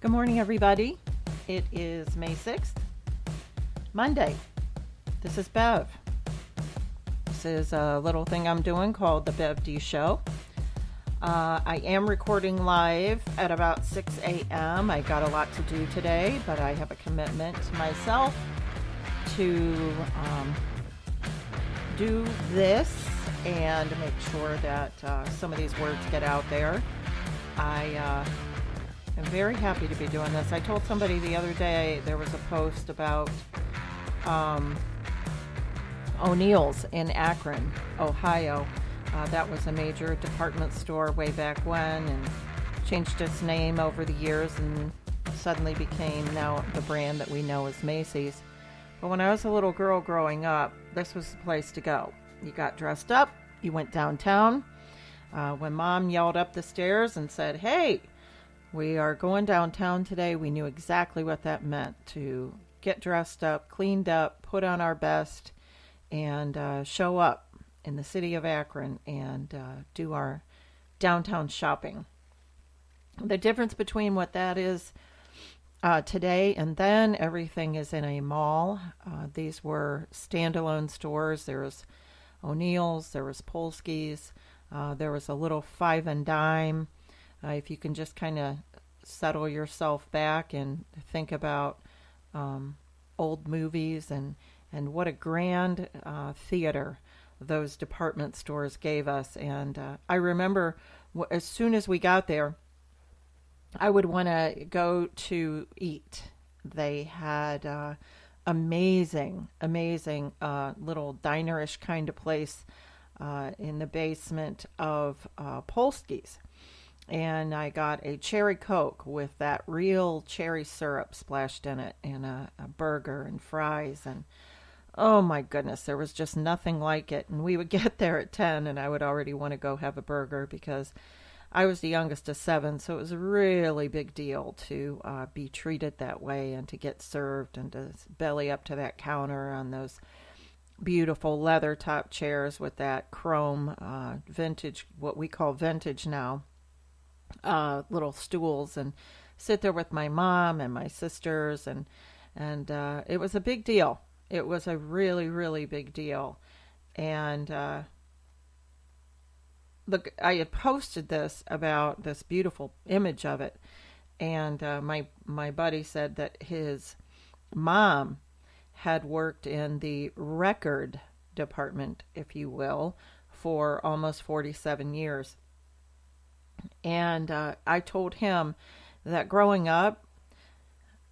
Good morning, everybody. It is May 6th, Monday. This is Bev. This is a little thing I'm doing called the Bev D Show. I am recording live at about 6 a.m. I got a lot to do today, but I have a commitment to myself to do this and make sure that some of these words get out there. I'm very happy to be doing this. I told somebody the other day there was a post about O'Neill's in Akron, Ohio. That was a major department store way back when and changed its name over the years and suddenly became now the brand that we know as Macy's. But when I was a little girl growing up, this was the place to go. You got dressed up, you went downtown. When Mom yelled up the stairs and said, "Hey, we are going downtown today," we knew exactly what that meant, to get dressed up, cleaned up, put on our best, and show up in the city of Akron and do our downtown shopping. The difference between what that is today and then, everything is in a mall. These were standalone stores. There was O'Neill's, there was Polsky's, there was a little Five and Dime. If you can just kind of settle yourself back and think about old movies and what a grand theater those department stores gave us. And I remember as soon as we got there, I would want to go to eat. They had amazing little dinerish kind of place in the basement of Polsky's. And I got a cherry Coke with that real cherry syrup splashed in it, and a burger and fries, and oh my goodness, there was just nothing like it. And we would get there at 10 and I would already want to go have a burger because I was the youngest of 7, so it was a really big deal to be treated that way and to get served and to belly up to that counter on those beautiful leather top chairs with that chrome vintage, what we call vintage now, little stools, and sit there with my mom and my sisters, and it was a big deal. It was a really big deal. And look, I had posted this about this beautiful image of it, and my buddy said that his mom had worked in the record department, if you will, for almost 47 years. And I told him that growing up,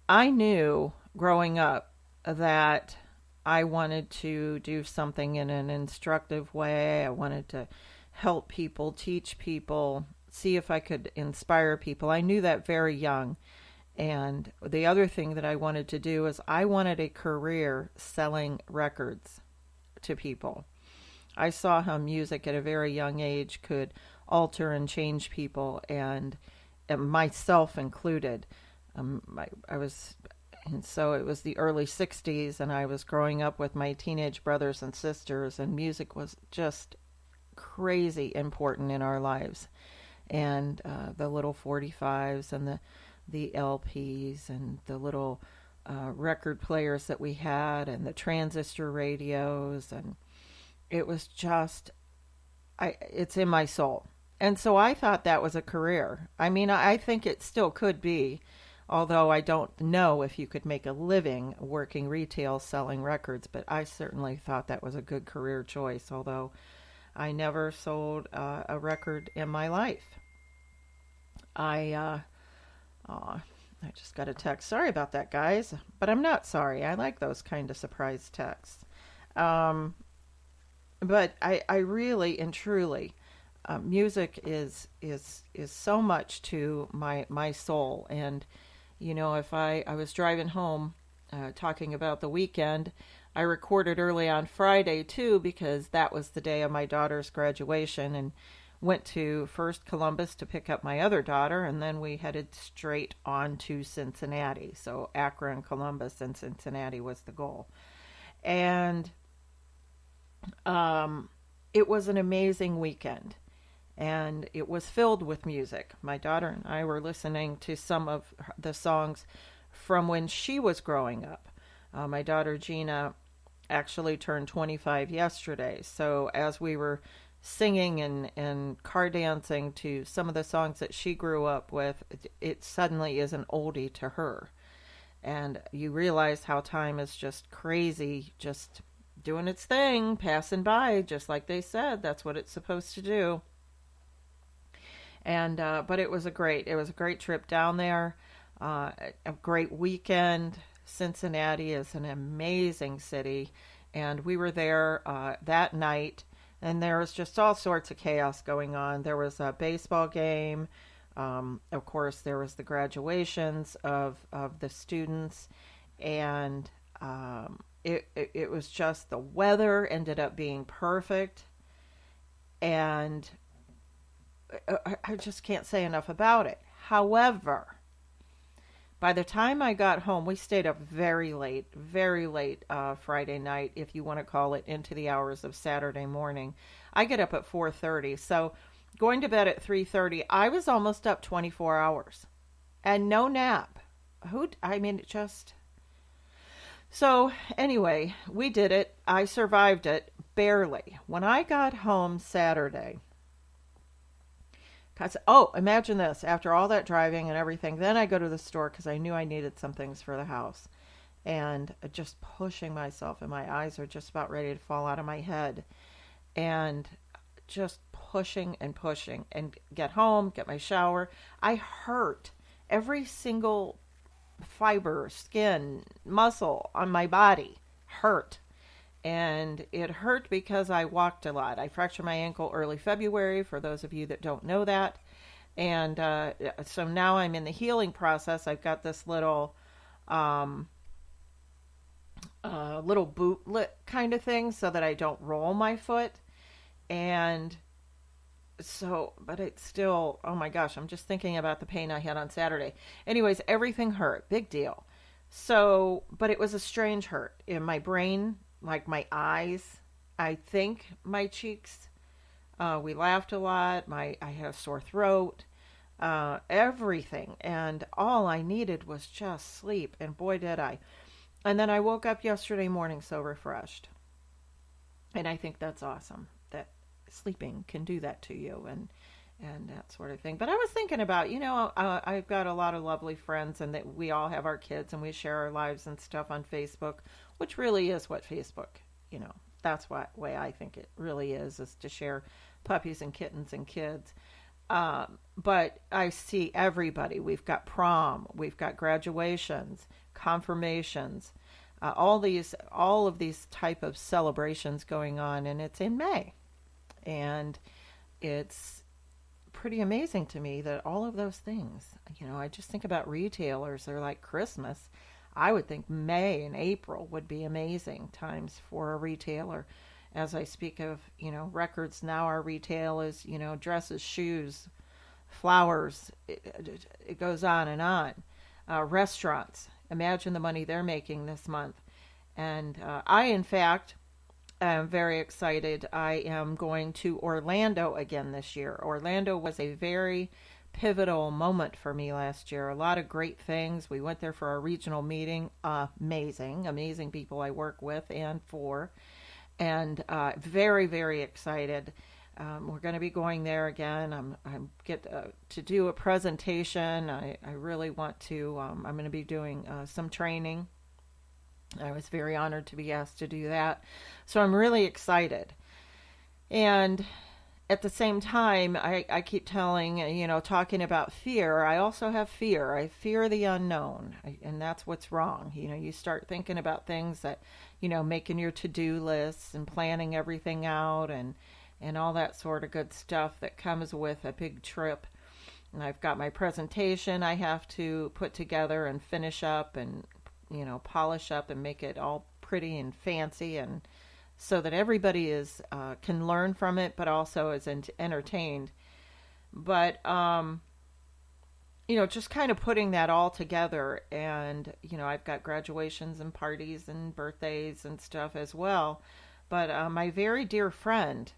I knew growing up that I wanted to do something in an instructive way. I wanted to help people, teach people, see if I could inspire people. I knew that very young. And the other thing that I wanted to do is I wanted a career selling records to people. I saw how music at a very young age could alter and change people, and myself included. And so it was the early 60s, and I was growing up with my teenage brothers and sisters, and music was just crazy important in our lives. And the little 45s and the LPs and the little record players that we had and the transistor radios, and it was just, it's in my soul. And so I thought that was a career. I mean, I think it still could be, although I don't know if you could make a living working retail selling records, but I certainly thought that was a good career choice, although I never sold a record in my life. I just got a text. Sorry about that, guys, but I'm not sorry. I like those kind of surprise texts. But I really and truly, music is so much to my soul. And you know, if I was driving home, talking about the weekend, I recorded early on Friday too, because that was the day of my daughter's graduation, and went to first Columbus to pick up my other daughter, and then we headed straight on to Cincinnati. So Akron, Columbus, and Cincinnati was the goal. And it was an amazing weekend. and it was filled with music. My daughter and I were listening to some of the songs from when she was growing up. My daughter Gina actually turned 25 yesterday, so as we were singing and car dancing to some of the songs that she grew up with, it suddenly is an oldie to her. And you realize how time is just crazy, just doing its thing, passing by, just like they said. That's what it's supposed to do. And but it was a great trip down there, a great weekend. Cincinnati is an amazing city, and we were there that night, and there was just all sorts of chaos going on. There was a baseball game. Of course, there was the graduations of the students, and it was just the weather ended up being perfect, and I just can't say enough about it. However, by the time I got home, we stayed up very late Friday night, if you want to call it, into the hours of Saturday morning. I get up at 4:30, so going to bed at 3:30, I was almost up 24 hours, and no nap. I mean, it just. So anyway, we did it. I survived it barely. When I got home Saturday, imagine this. After all that driving and everything, then I go to the store because I knew I needed some things for the house. And just pushing myself, and my eyes are just about ready to fall out of my head. And just pushing and get home, get my shower. I hurt. Every single fiber, skin, muscle on my body hurt. And it hurt because I walked a lot. I fractured my ankle early February, for those of you that don't know that. And so now I'm in the healing process. I've got this little bootlet kind of thing so that I don't roll my foot. And so, but it's still, oh my gosh, I'm just thinking about the pain I had on Saturday. Anyways, everything hurt. Big deal. So, but it was a strange hurt in my brain, like my eyes, I think my cheeks. We laughed a lot. I had a sore throat, everything. And all I needed was just sleep. And boy, did I. And then I woke up yesterday morning so refreshed. And I think that's awesome that sleeping can do that to you and that sort of thing. But I was thinking about, I've got a lot of lovely friends, and that we all have our kids and we share our lives and stuff on Facebook, which really is what Facebook, that's what way I think it really is to share puppies and kittens and kids. But I see everybody. We've got prom, we've got graduations, confirmations, all of these type of celebrations going on, and it's in May. And it's pretty amazing to me that all of those things, I just think about retailers. They're like Christmas. I would think May and April would be amazing times for a retailer. As I speak of, records, now our retail is, dresses, shoes, flowers. It goes on and on. Restaurants, imagine the money they're making this month. And I, in fact, am very excited. I am going to Orlando again this year. Orlando was a very pivotal moment for me last year. A lot of great things. We went there for our regional meeting. Amazing people I work with and for. And very, very excited. We're going to be going there again. I'm get to do a presentation. I really want to. I'm going to be doing some training. I was very honored to be asked to do that. So I'm really excited. And at the same time, I keep talking about fear. I also have fear. I fear the unknown. And that's what's wrong. You start thinking about things that, making your to-do lists and planning everything out and all that sort of good stuff that comes with a big trip. And I've got my presentation I have to put together and finish up and polish up and make it all pretty and fancy, and so that everybody can learn from it, but also is entertained. But just kind of putting that all together, and I've got graduations and parties and birthdays and stuff as well. But my very dear friend,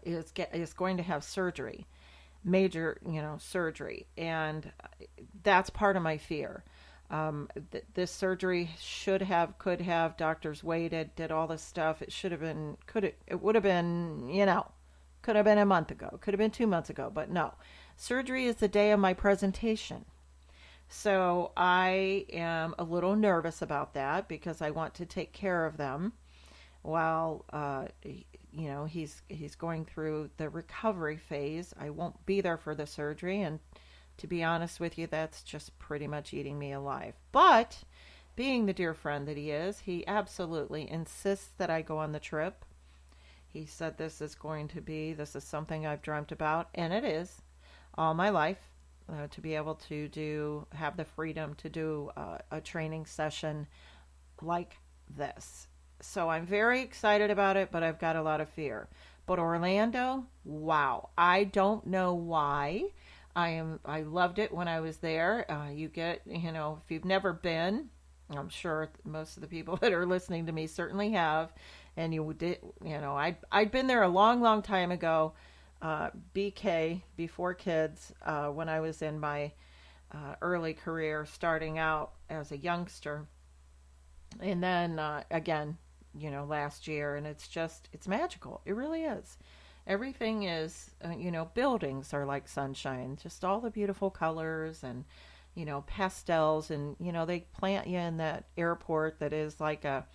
is going to have surgery, major, surgery, and that's part of my fear. This surgery could have. Doctors waited, did all this stuff. It should have been, it would have been, could have been a month ago, could have been 2 months ago, but no. Surgery is the day of my presentation. So I am a little nervous about that because I want to take care of them while he's going through the recovery phase. I won't be there for the surgery, and to be honest with you, that's just pretty much eating me alive. But being the dear friend that he is, he absolutely insists that I go on the trip. He said this is something I've dreamt about, and it is all my life. To be able to have the freedom to do a training session like this. So I'm very excited about it, but I've got a lot of fear. But Orlando, wow. I don't know why. I loved it when I was there. You get, if you've never been, I'm sure most of the people that are listening to me certainly have, and I'd been there a long, long time ago. BK, before kids, when I was in my early career, starting out as a youngster. And then again, last year, and it's magical. It really is. Everything is, buildings are like sunshine, just all the beautiful colors and, pastels. And, they plant you in that airport that is like a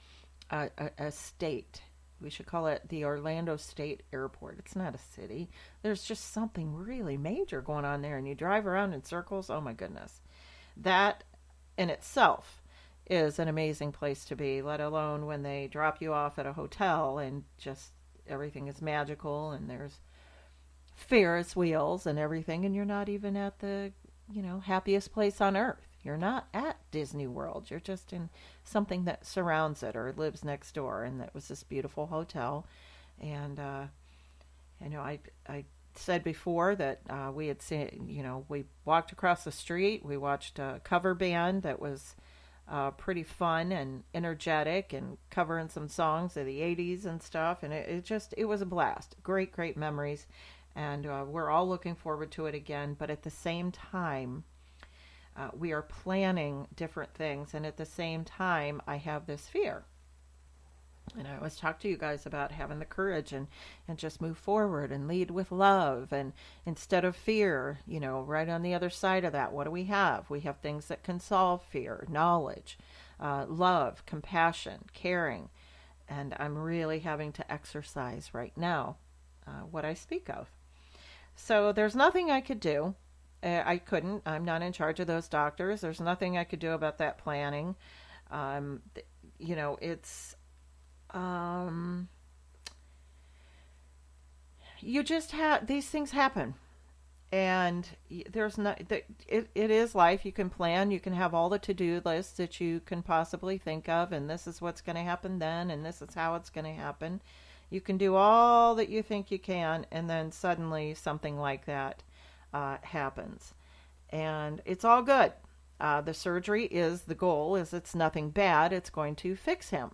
state. We should call it the Orlando State Airport. It's not a city. There's just something really major going on there, and you drive around in circles. Oh my goodness. That in itself is an amazing place to be, let alone when they drop you off at a hotel and just everything is magical and there's Ferris wheels and everything, and you're not even at the, happiest place on earth. You're not at Disney World. You're just in something that surrounds it or lives next door. And that was this beautiful hotel. And, I said before that we had seen, we walked across the street. We watched a cover band that was pretty fun and energetic and covering some songs of the 80s and stuff. And it was a blast. Great, great memories. And we're all looking forward to it again. But at the same time, we are planning different things, and at the same time, I have this fear. And I always talk to you guys about having the courage and just move forward and lead with love, and instead of fear, right on the other side of that, what do we have? We have things that can solve fear: knowledge, love, compassion, caring, and I'm really having to exercise right now what I speak of. So there's nothing I could do. I couldn't. I'm not in charge of those doctors. There's nothing I could do about that planning. It's you just have these things happen, and there's not. It is life. You can plan. You can have all the to-do lists that you can possibly think of, and this is what's going to happen then, and this is how it's going to happen. You can do all that you think you can, and then suddenly something like that happens, and it's all good. The surgery the goal is it's nothing bad. It's going to fix him,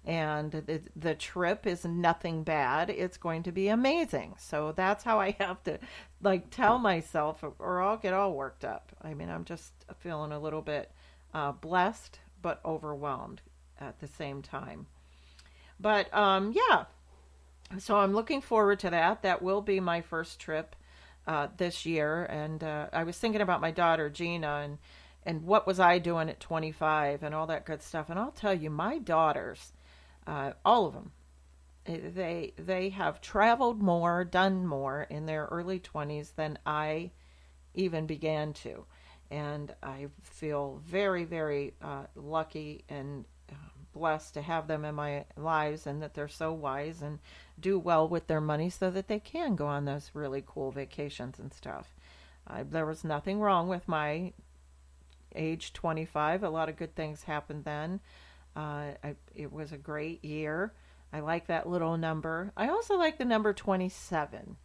and the trip is nothing bad. It's going to be amazing. So that's how I have to tell myself, or I'll get all worked up. I mean, I'm just feeling a little bit blessed but overwhelmed at the same time. But yeah, so I'm looking forward to that. That will be my first trip this year. And I was thinking about my daughter, Gina, and what was I doing at 25 and all that good stuff. And I'll tell you, my daughters, all of them, they have traveled more, done more in their early 20s than I even began to. And I feel very, very lucky and blessed to have them in my lives, and that they're so wise and do well with their money so that they can go on those really cool vacations and stuff. There was nothing wrong with my age 25. A lot of good things happened then. It was a great year. I like that little number. I also like the number 27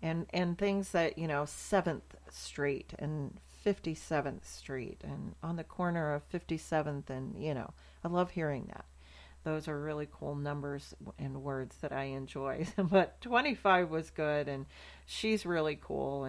and things that, 7th Street and 57th Street and on the corner of 57th, and I love hearing that. those are really cool numbers and words that I enjoy. But 25 was good, and she's really cool.